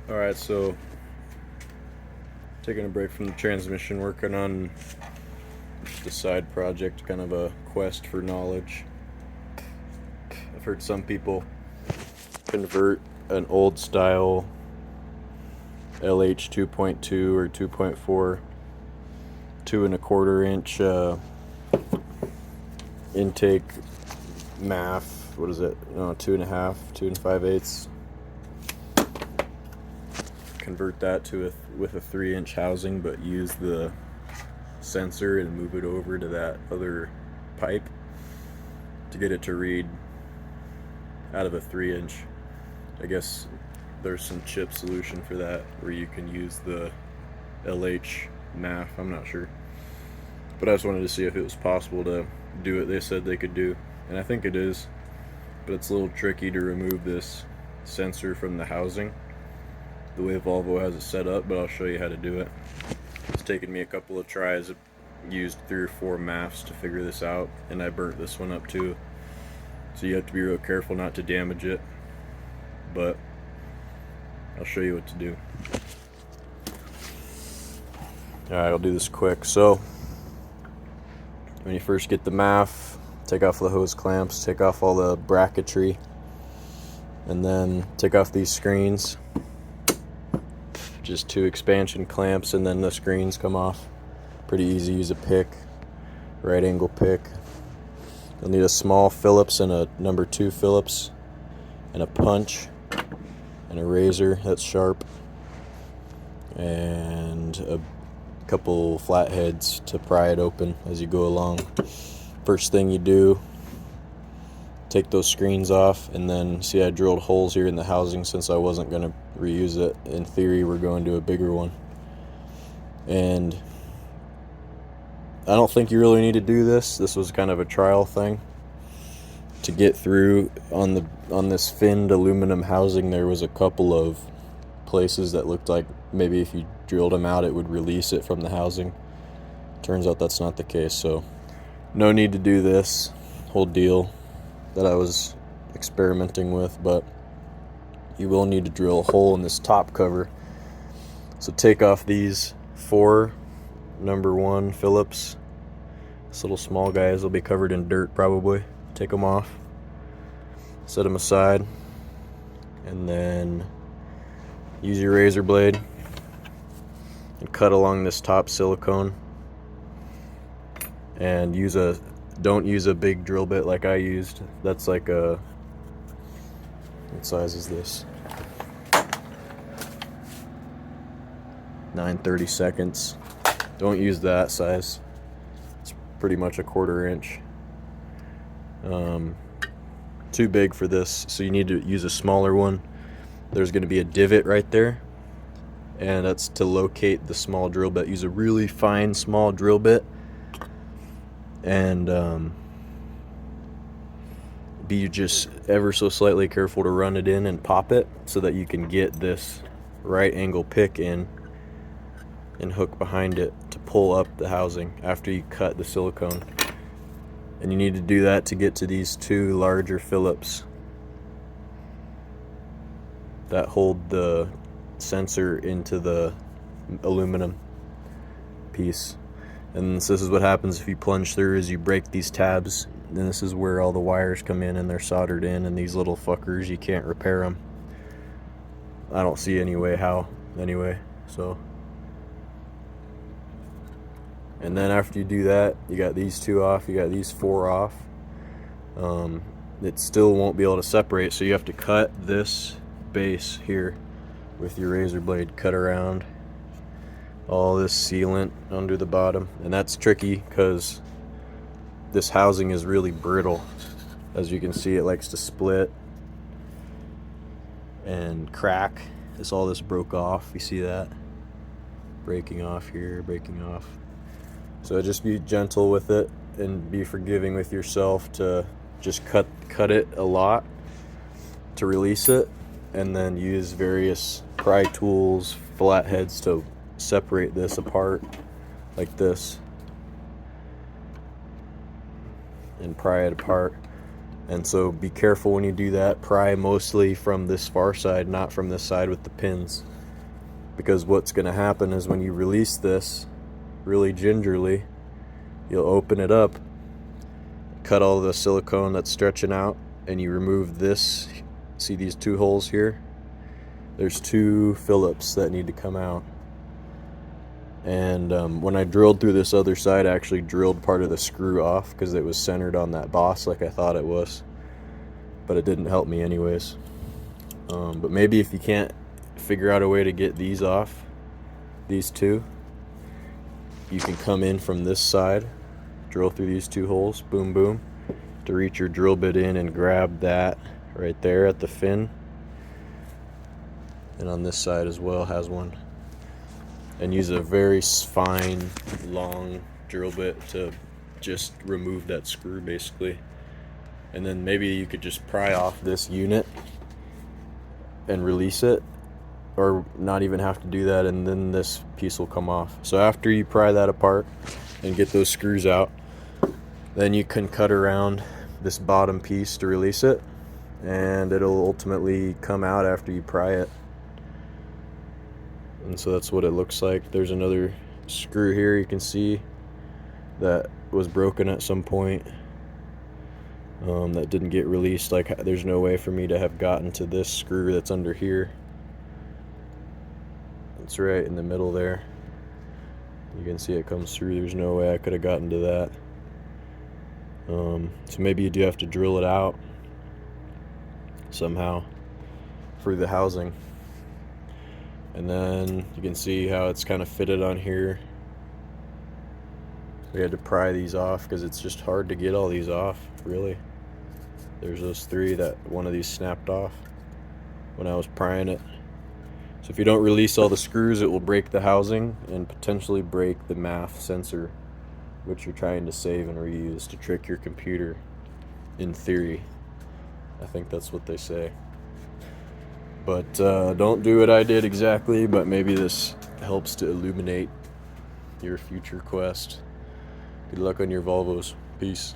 Alright, so taking a break from the transmission, working on just a side project, kind of a quest for knowledge. I've heard some people convert an old style lh2.2 or 2.4 2 1/4 inch intake MAF. What is it? No, 2.5, 2 5/8. Convert that to with a 3-inch housing, but use the sensor and move it over to that other pipe to get it to read out of a 3-inch. I guess there's some chip solution for that where you can use the LH MAF. I'm not sure, but I just wanted to see if it was possible to do what they said they could do, and I think it is, but it's a little tricky to remove this sensor from the housing the way Volvo has it set up, but I'll show you how to do it. It's taken me a couple of tries. I used 3 or 4 MAFs to figure this out, and I burnt this one up too, so you have to be real careful not to damage it, but I'll show you what to do. Alright, I'll do this quick. So when you first get the MAF, take off the hose clamps, take off all the bracketry, and then take off these screens. Just 2 expansion clamps, and then the screens come off. Pretty easy. Use a pick, right angle pick. You'll need a small Phillips and a number 2 Phillips, and a punch, and a razor that's sharp, and a couple flatheads to pry it open as you go along. First thing you do, take those screens off, and then see I drilled holes here in the housing since I wasn't going to reuse it. In theory, we're going to a bigger one, and I don't think you really need to do this. This was kind of a trial thing to get through. On this finned aluminum housing, there was a couple of places that looked like maybe if you drilled them out it would release it from the housing. Turns out that's not the case, so no need to do this whole deal that I was experimenting with, but you will need to drill a hole in this top cover. So take off these 4 number 1 Phillips. These little small guys will be covered in dirt probably. Take them off, set them aside, and then use your razor blade and cut along this top silicone, and don't use a big drill bit like I used. That's like a, what size is this? 9/32. Don't use that size. It's pretty much a 1/4 inch. Too big for this, so you need to use a smaller one. There's going to be a divot right there, and that's to locate the small drill bit. Use a really fine small drill bit, and be just ever so slightly careful to run it in and pop it so that you can get this right angle pick in and hook behind it to pull up the housing after you cut the silicone. And you need to do that to get to these 2 larger Phillips that hold the sensor into the aluminum piece. And this is what happens if you plunge through, is you break these tabs, and this is where all the wires come in, and they're soldered in, and these little fuckers, you can't repair them. I don't see any way how anyway. So, and then after you do that, you got these 2 off, you got these 4 off. It still won't be able to separate, so you have to cut this base here with your razor blade. Cut around all this sealant under the bottom, and that's tricky because this housing is really brittle. As you can see, it likes to split and crack. All this broke off. You see that? Breaking off here, breaking off. So just be gentle with it and be forgiving with yourself to just cut it a lot to release it, and then use various pry tools, flatheads to separate this apart like this and pry it apart. And so be careful when you do that. Pry mostly from this far side, not from this side with the pins. because what's going to happen is when you release this really gingerly, you'll open it up, cut all the silicone that's stretching out, and you remove this. See these 2 holes here? There's 2 Phillips that need to come out. And when I drilled through this other side, I actually drilled part of the screw off because it was centered on that boss like I thought it was. But it didn't help me anyways. But maybe if you can't figure out a way to get these off, these 2, you can come in from this side, drill through these 2 holes, boom, boom, to reach your drill bit in and grab that right there at the fin. And on this side as well has one. And use a very fine, long drill bit to just remove that screw basically. And then maybe you could just pry off this unit and release it, or not even have to do that, and then this piece will come off. So after you pry that apart and get those screws out, then you can cut around this bottom piece to release it, and it'll ultimately come out after you pry it. And so that's what it looks like. There's another screw here you can see that was broken at some point, that didn't get released. Like, there's no way for me to have gotten to this screw that's under here. It's right in the middle there. You can see it comes through. There's no way I could have gotten to that. So maybe you do have to drill it out somehow for the housing. And then you can see how it's kind of fitted on here. We had to pry these off because it's just hard to get all these off, really. There's those 3 that one of these snapped off when I was prying it. So if you don't release all the screws, it will break the housing and potentially break the MAF sensor, which you're trying to save and reuse to trick your computer, in theory. I think that's what they say. But don't do what I did exactly, but maybe this helps to illuminate your future quest. Good luck on your Volvos. Peace.